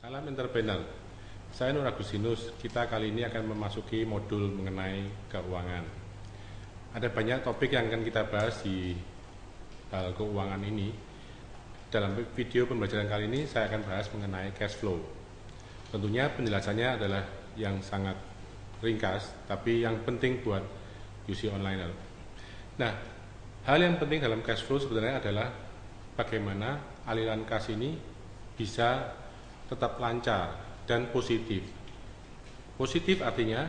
Salam entrepreneur, saya Nur Agustinus. Kita kali ini akan memasuki modul mengenai keuangan. Ada banyak topik yang akan kita bahas di hal keuangan ini. Dalam video pembelajaran kali ini saya akan bahas mengenai cash flow. Tentunya penjelasannya adalah yang sangat ringkas, tapi yang penting buat UC Onliner. Nah, hal yang penting dalam cash flow sebenarnya adalah bagaimana aliran kas ini bisa tetap lancar dan positif. Positif artinya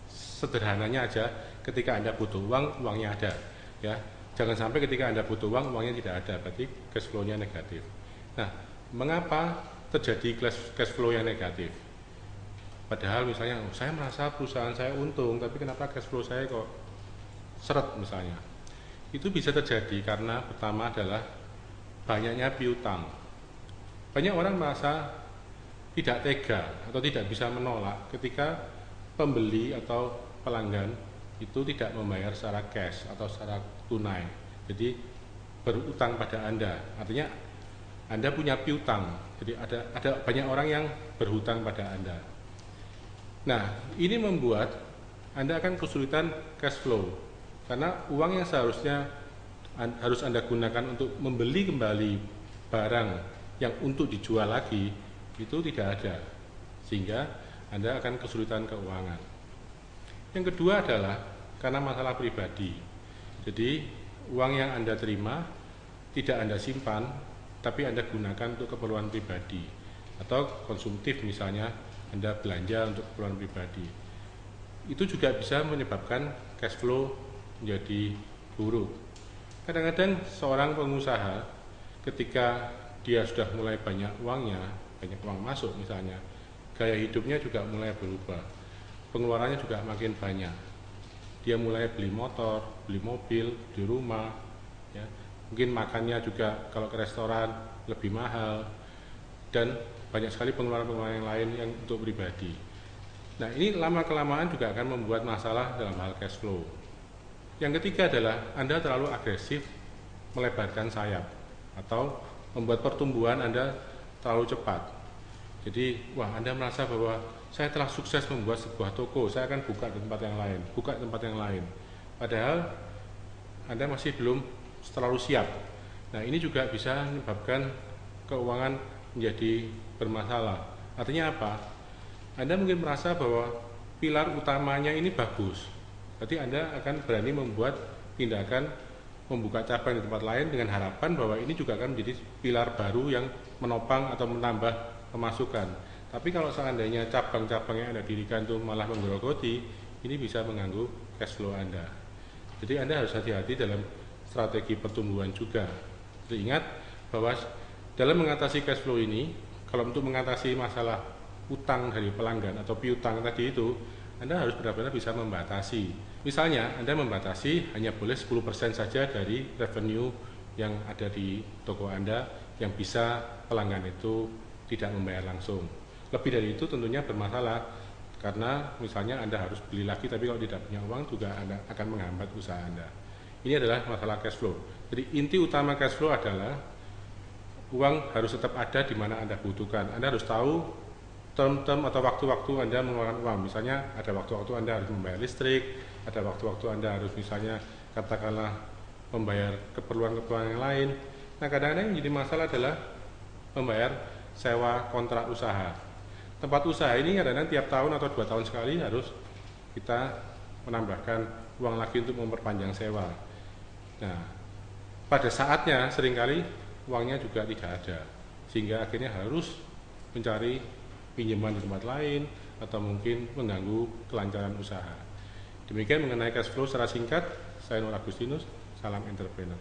sederhananya aja, ketika Anda butuh uang, uangnya ada, ya. Jangan sampai ketika Anda butuh uang, uangnya tidak ada, berarti cash flow-nya negatif. Nah, mengapa terjadi cash flow yang negatif? Padahal misalnya, saya merasa perusahaan saya untung, tapi kenapa cash flow saya kok seret misalnya? Itu bisa terjadi karena pertama adalah banyaknya piutang. Banyak orang merasa tidak tega atau tidak bisa menolak ketika pembeli atau pelanggan itu tidak membayar secara cash atau secara tunai. Jadi berutang pada Anda, artinya Anda punya piutang. Jadi ada banyak orang yang berhutang pada Anda. Nah, ini membuat Anda akan kesulitan cash flow karena uang yang seharusnya harus Anda gunakan untuk membeli kembali barang yang untuk dijual lagi itu tidak ada, sehingga Anda akan kesulitan keuangan. Yang kedua adalah karena masalah pribadi. Jadi uang yang Anda terima tidak Anda simpan, tapi Anda gunakan untuk keperluan pribadi atau konsumtif, misalnya Anda belanja untuk keperluan pribadi. Itu juga bisa menyebabkan cash flow menjadi buruk. Kadang-kadang seorang pengusaha ketika dia sudah mulai banyak uangnya, banyak uang masuk misalnya, gaya hidupnya juga mulai berubah, pengeluarannya juga makin banyak. Dia mulai beli motor, beli mobil, di rumah, ya. Mungkin makannya juga kalau ke restoran lebih mahal, dan banyak sekali pengeluaran-pengeluaran yang lain yang untuk pribadi. Nah, ini lama-kelamaan juga akan membuat masalah dalam hal cash flow. Yang ketiga adalah Anda terlalu agresif melebarkan sayap atau membuat pertumbuhan Anda terlalu cepat. Jadi, Anda merasa bahwa saya telah sukses membuat sebuah toko, saya akan buka di tempat yang lain, buka tempat yang lain. Padahal Anda masih belum terlalu siap. Nah, ini juga bisa menyebabkan keuangan menjadi bermasalah. Artinya apa? Anda mungkin merasa bahwa pilar utamanya ini bagus. Berarti Anda akan berani membuat tindakan membuka cabang di tempat lain dengan harapan bahwa ini juga akan menjadi pilar baru yang menopang atau menambah pemasukan. Tapi kalau seandainya cabang-cabang yang Anda dirikan itu malah menggerogoti, ini bisa mengganggu cash flow Anda. Jadi Anda harus hati-hati dalam strategi pertumbuhan juga. Jadi ingat bahwa dalam mengatasi cash flow ini, kalau untuk mengatasi masalah utang dari pelanggan atau piutang tadi itu, Anda harus benar-benar bisa membatasi. Misalnya, Anda membatasi hanya boleh 10% saja dari revenue yang ada di toko Anda yang bisa pelanggan itu tidak membayar langsung. Lebih dari itu tentunya bermasalah, karena misalnya Anda harus beli lagi, tapi kalau tidak punya uang juga Anda akan menghambat usaha Anda. Ini adalah masalah cash flow. Jadi inti utama cash flow adalah uang harus tetap ada di mana Anda butuhkan. Anda harus tahu term-term atau waktu-waktu Anda mengeluarkan uang. Misalnya ada waktu-waktu Anda harus membayar listrik, ada waktu-waktu Anda harus misalnya katakanlah membayar keperluan-keperluan yang lain. Nah, kadang-kadang yang jadi masalah adalah membayar sewa kontrak usaha. Tempat usaha ini kadang-kadang tiap tahun atau 2 tahun sekali harus kita menambahkan uang lagi untuk memperpanjang sewa. Nah, pada saatnya seringkali uangnya juga tidak ada, sehingga akhirnya harus mencari pinjaman di tempat lain atau mungkin mengganggu kelancaran usaha. Demikian mengenai cash flow secara singkat. Saya Nur Agustinus, salam entrepreneur.